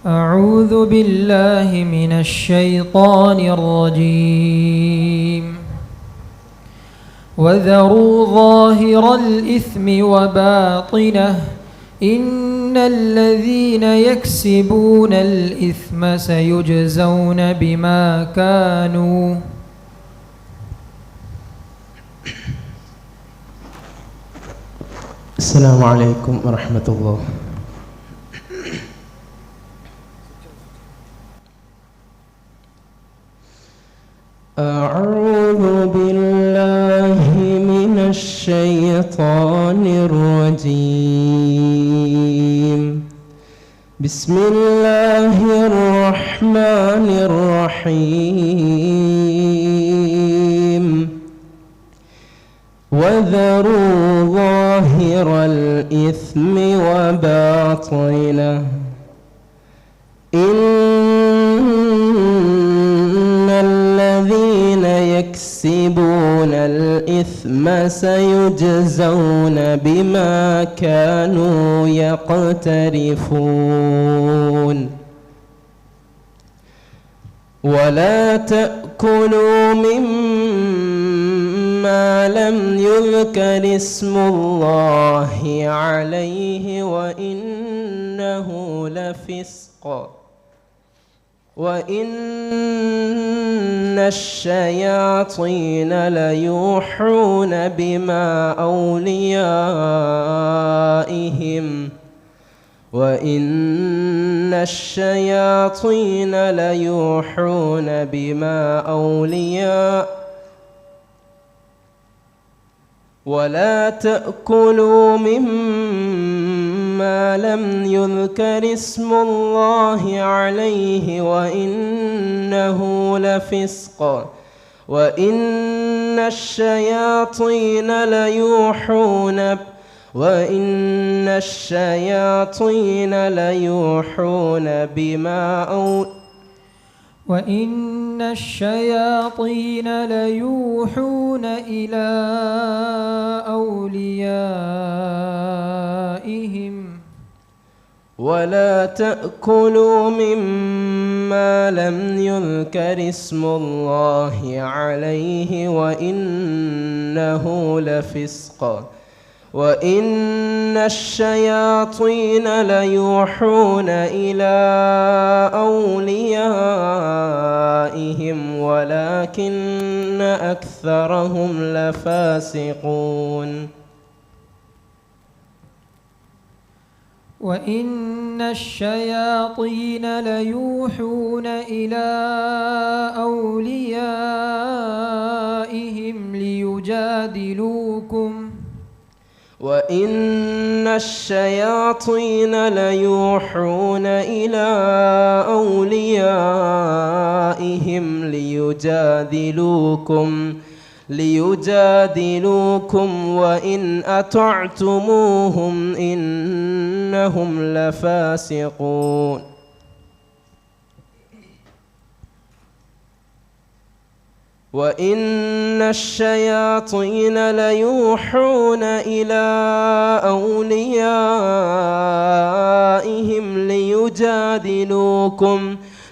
أعوذ بالله من الشيطان الرجيم وذروا ظاهر الإثم وباطنه إن الذين يكسبون الإثم سيجزون بما كانوا. السلام عليكم ورحمة الله. أعوذ بالله من الشيطان الرجيم. بسم الله الرحمن الرحيم. وذروا ظاهر الإثم وباطنه إن الذين يكسبون الإثم سيجزون بما كانوا يقترفون. ولا تأكلوا مما لم يذكر اسم الله عليه وإنه لفسق وإن الشياطين ليوحون بما أوليائهم وإن الشياطين ليوحون بما ولا تأكلوا مما لم يذكر اسم الله عليه وإنه لفسق وإن الشياطين ليوحون إلى أوليائهم. ولا تأكلوا مما لم يذكر اسم الله عليه وإنه لفسق وإن الشياطين ليوحون إلى أوليائهم ولكن أكثرهم لفاسقون. وإن الشياطين ليوحون إلى أوليائهم ليجادلوكم وإن الشياطين ليوحون إلى أوليائهم ليجادلوكم وإن أطعتموهم إنهم لفاسقون. وإن الشياطين ليوحون إلى أوليائهم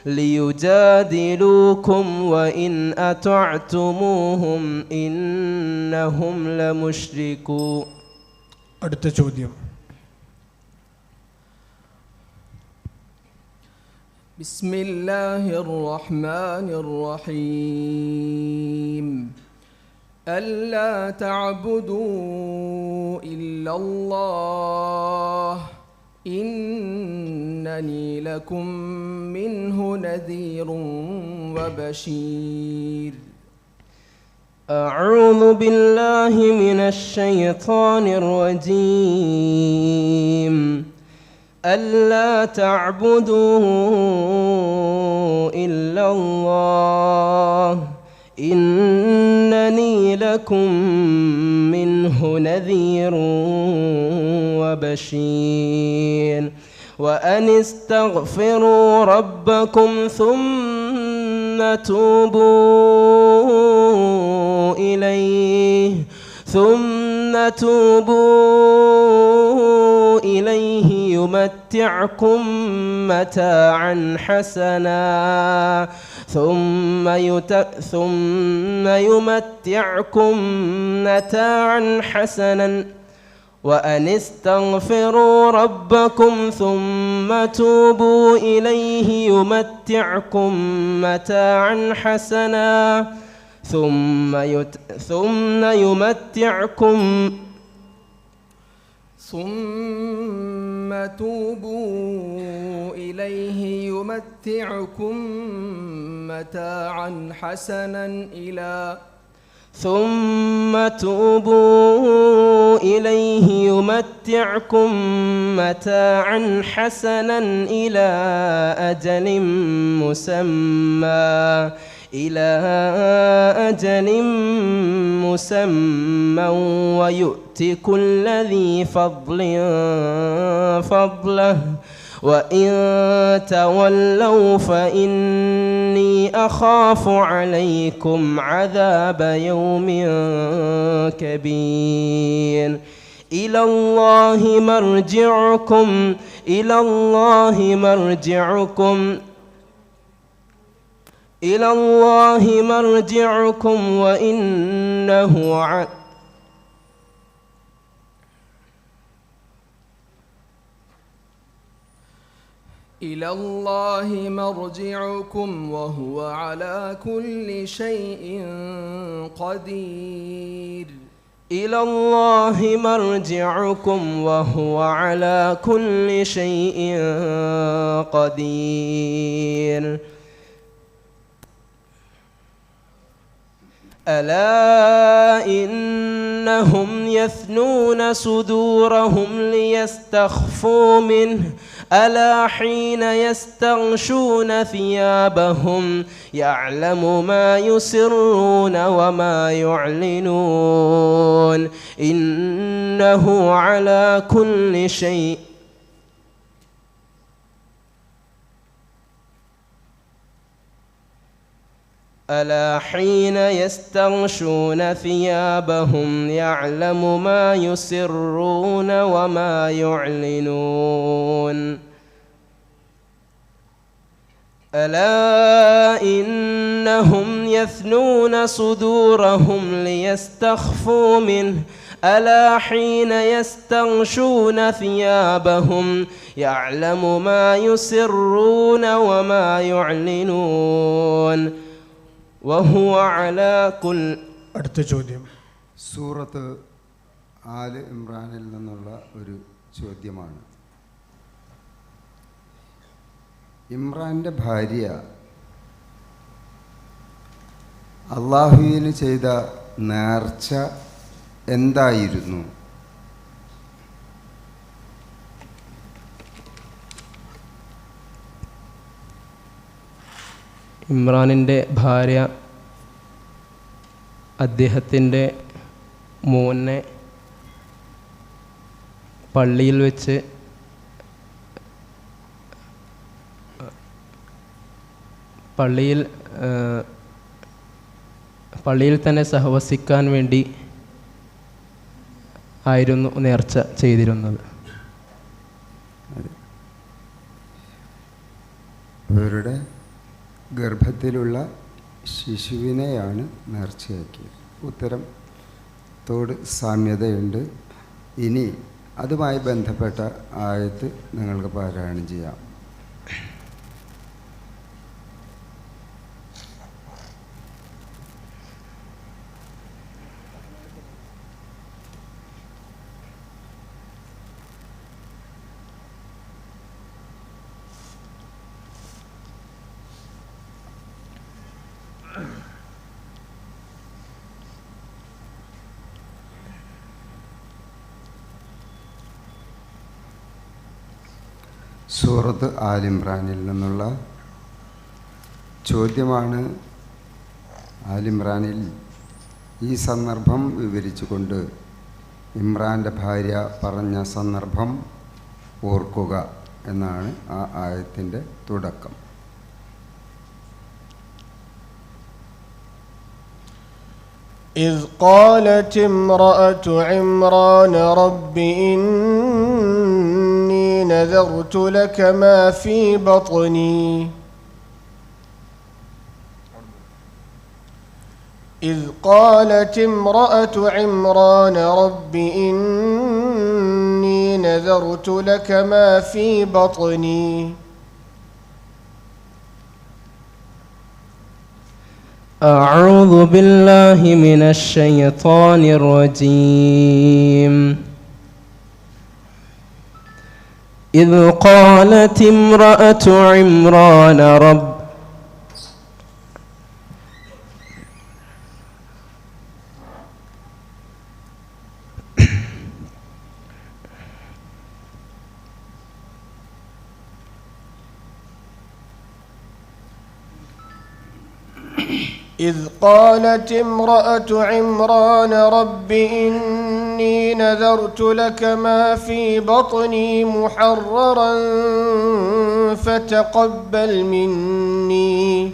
ليجادلوكم وإن أطعتموهم إنهم لمشركون. അടുത്ത ചോദ്യം. بسم الله الرحمن الرحيم. ألا تعبدوا إلا الله إنني لكم منه نذير وبشير. أعوذ بالله من الشيطان الرجيم. ألا تعبدوا إلا الله إنني لكم منه نذير وبشير. وأن استغفروا ربكم ثم توبوا إليه يمتعكم يمتعكم متاعا حسنا ثم يمتعكم متاعا حسنا وأن استغفروا ربكم ثم توبوا إليه يمتعكم متاعا حسنا ثم توبوا إليه يمتعكم متاعا حسنا إلى أجل مسمى ويؤت كل ذي فضل فضله وإن تولوا فإني أخاف عليكم عذاب يوم كبير إلى الله مرجعكم وإنه إلى الله مرجعكم وهو على كل شيء قدير إلى الله مرجعكم وهو على كل شيء قدير ألا إنهم يثنون صدورهم ليستخفوا منه ألا حين يستغشون ثيابهم يعلم ما يسرون وما يعلنون إنه على كل شيء ألا حين يستغشون ثيابهم يعلم ما يسرون وما يعلنون ألا إنهم يثنون صدورهم ليستخفوا منه ألا حين يستغشون ثيابهم يعلم ما يسرون وما يعلنون وهو على كل. അടുത്ത ചോദ്യം സൂറത്ത് ആല് ഇമ്രാനിൽ നിന്നുള്ള ഒരു ചോദ്യമാണ്. ഇമ്രാൻ്റെ ഭാര്യ അള്ളാഹുവിന് ചെയ്ത നേർച്ച എന്തായിരുന്നു? ഇമ്രാനിൻ്റെ ഭാര്യ അദ്ദേഹത്തിൻ്റെ മോനെ പള്ളിയിൽ വെച്ച് പള്ളിയിൽ തന്നെ സഹവസിക്കാൻ വേണ്ടി ആയിരുന്നു നേർച്ച ചെയ്തിരുന്നത്. അവരുടെ ഗർഭത്തിലുള്ള ശിശുവിനെയാണ് നേർച്ചയാക്കിയത്. ഉത്തരത്തോട് സാമ്യതയുണ്ട്. ഇനി അതുമായി ബന്ധപ്പെട്ട ആയത്ത് നിങ്ങൾക്ക് പാരായണം ചെയ്യാം. സൂറത്ത് ആലിമ്രാനിൽ നിന്നുള്ള ചോദ്യമാണ്. ആലിമ്രാനിൽ ഈ സന്ദർഭം വിവരിച്ചുകൊണ്ട് ഇമ്രാൻ്റെ ഭാര്യ പറഞ്ഞ സന്ദർഭം ഓർക്കുക എന്നാണ് ആ ആയത്തിൻ്റെ തുടക്കം. إذ قالت امرأة عمران رب إني نذرت لك ما في بطني إذ قالت امرأة عمران رب إني نذرت لك ما في بطني أعوذ بالله من الشيطان الرجيم. إذ قالت امرأة عمران رب إذ قالت امرأة عمران رب إني نذرت لك ما في بطني محررا فتقبل مني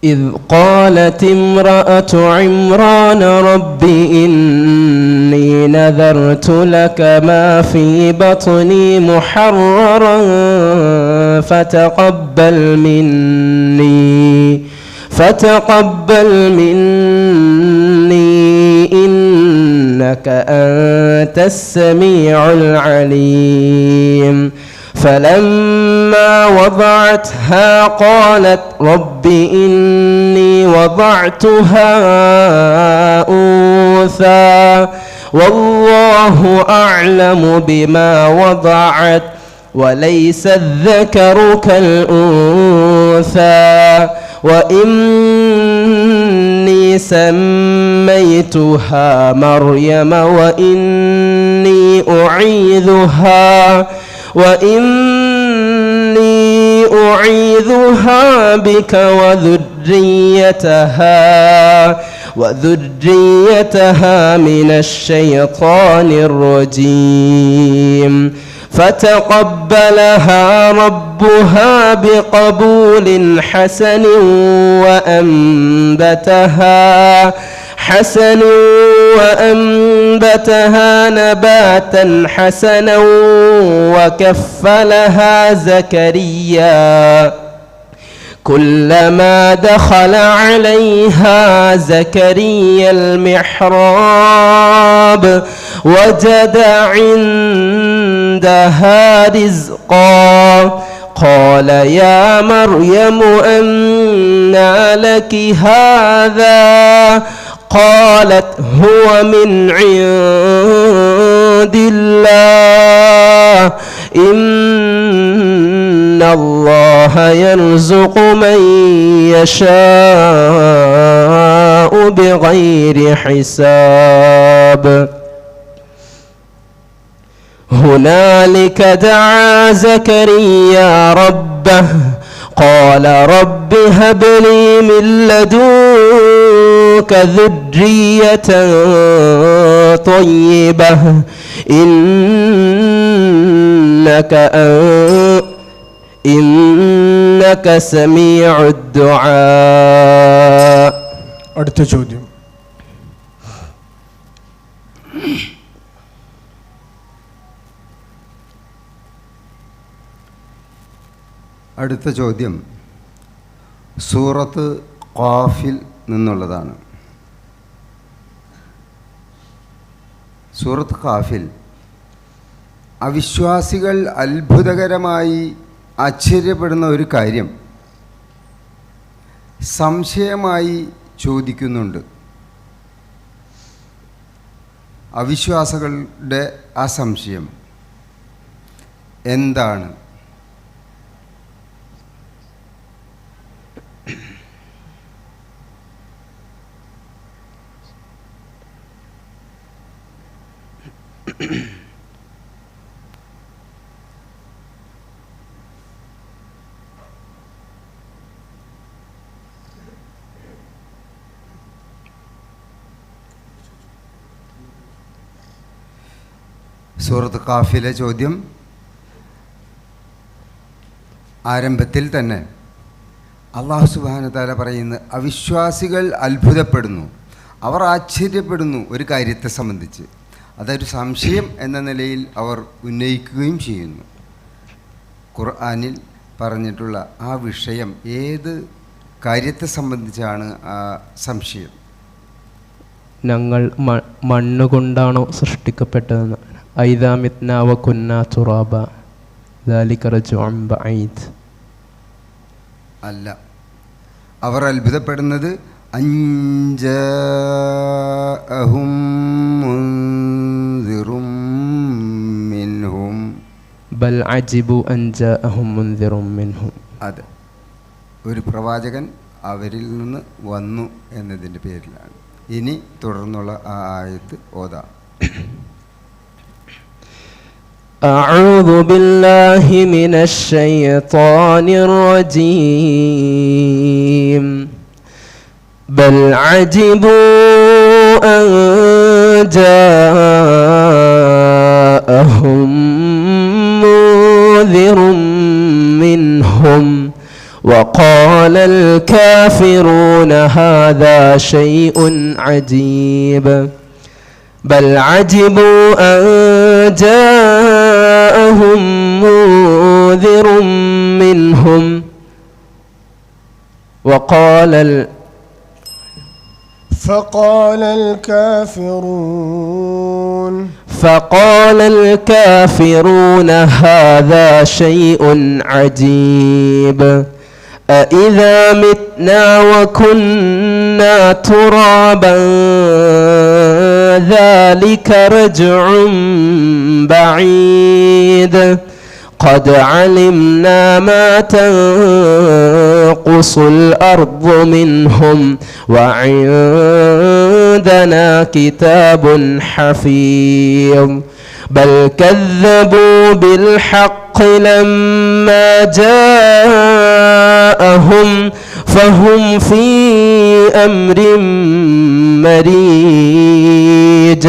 إذ قالت امرأة عمران رب إني نذرت لك ما في بطني محررا فتقبل مني إنك أنت السميع العليم. فلما وضعتها قالت رب إني وضعتها أنثى والله أعلم بما وضعت وليس الذكر كالأنثى وإني سميتها مريم وإني أعيذها بك وذريتها من الشيطان الرجيم. فتقبلها ربها بقبول حسن وأنبتها نباتا حسنا وكفلها زكريا كلما دخل عليها زكريا المحراب وجد عندها رزقا قال يا مريم أنى لك هذا قالت هو من عند الله إن الله يرزق من يشاء بغير حساب. هنالك دعا زكريا ربه قال رب هب لي من لدنك ذرية طيبة إنك سميع الدعاء. അടുത്ത ചോദ്യം. അടുത്ത ചോദ്യം സൂറത്ത് ഖാഫിൽ നിന്നുള്ളതാണ്. സൂറത്ത് ഖാഫിൽ അവിശ്വാസികൾ അത്ഭുതകരമായി ആശ്ചര്യപ്പെടുന്ന ഒരു കാര്യം സംശയമായി ചോദിക്കുന്നുണ്ട്. അവിശ്വാസികളുടെ ആ സംശയം എന്താണ്? സൂറത്ത് ഖാഫിലെ ചോദ്യം ആരംഭത്തിൽ തന്നെ അല്ലാഹു സുബ്ഹാനഹു വ തആല പറയുന്നു, അവിശ്വാസികൾ അത്ഭുതപ്പെടുന്നു, അവർ ആശ്ചര്യപ്പെടുന്നു ഒരു കാര്യത്തെ സംബന്ധിച്ച്. അതൊരു സംശയം എന്ന നിലയിൽ അവർ ഉന്നയിക്കുകയും ചെയ്യുന്നു. ഖുർആനിൽ പറഞ്ഞിട്ടുള്ള ആ വിഷയം ഏത് കാര്യത്തെ സംബന്ധിച്ചാണ് ആ സംശയം? ഞങ്ങൾ മണ്ണുകൊണ്ടാണോ സൃഷ്ടിക്കപ്പെട്ടതെന്ന്. ഐദാ മിത്നാ വ കുന്നാ തുറാബ ദാലിക റജ്ഉൻ ബഈദ്. അല്ല, അവർ അത്ഭുതപ്പെടുന്നത് അൻജാഅഹും മുൻദിറും മിൻഹും ബൽ അജിബു അൻജാഅഹും മുൻദിറും മിൻഹും. അത് ഒരു പ്രവാചകൻ അവരിൽ നിന്ന് വന്നു എന്നതിൻ്റെ പേരിലാണ്. ഇനി തുടർന്നുള്ള ആ ആയത്ത് ഓതാം. أعوذ بالله من الشيطان الرجيم بل عجبوا أن جاءهم منذر منهم وقال الكافرون هذا شيء عجيب بل عجبوا أن جاءهم منذر منهم فقال الكافرون هذا شيء عجيب أإذا متنا وكنا ترابا ذلك رجع بعيد قد علمنا ما تنقص الأرض منهم وعندنا كتاب حفيظ بل كذبوا بالحق لما جاءهم فهم في أمر مريج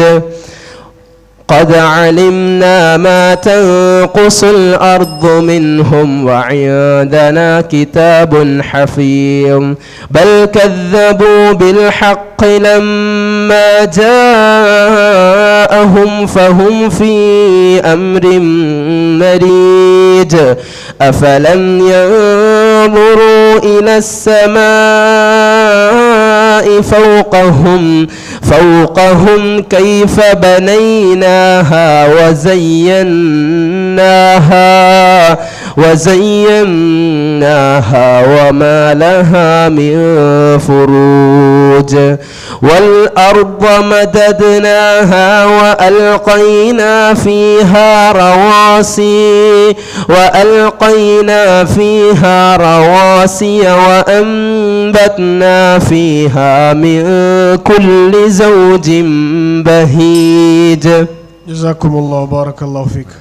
قد علمنا ما تنقص الأرض منهم وعندنا كتاب حفيظ بل كذبوا بالحق لما جاءهم فهم في أمر مريج أفلم ينظروا إلى السماء فوقهم كيف بنيناها وزيناها وما لها من فروج والأرض مددناها وألقينا فيها رواسي وأنبتنا فيها من كل زوج بهيج. جزاكم الله بارك الله فيك.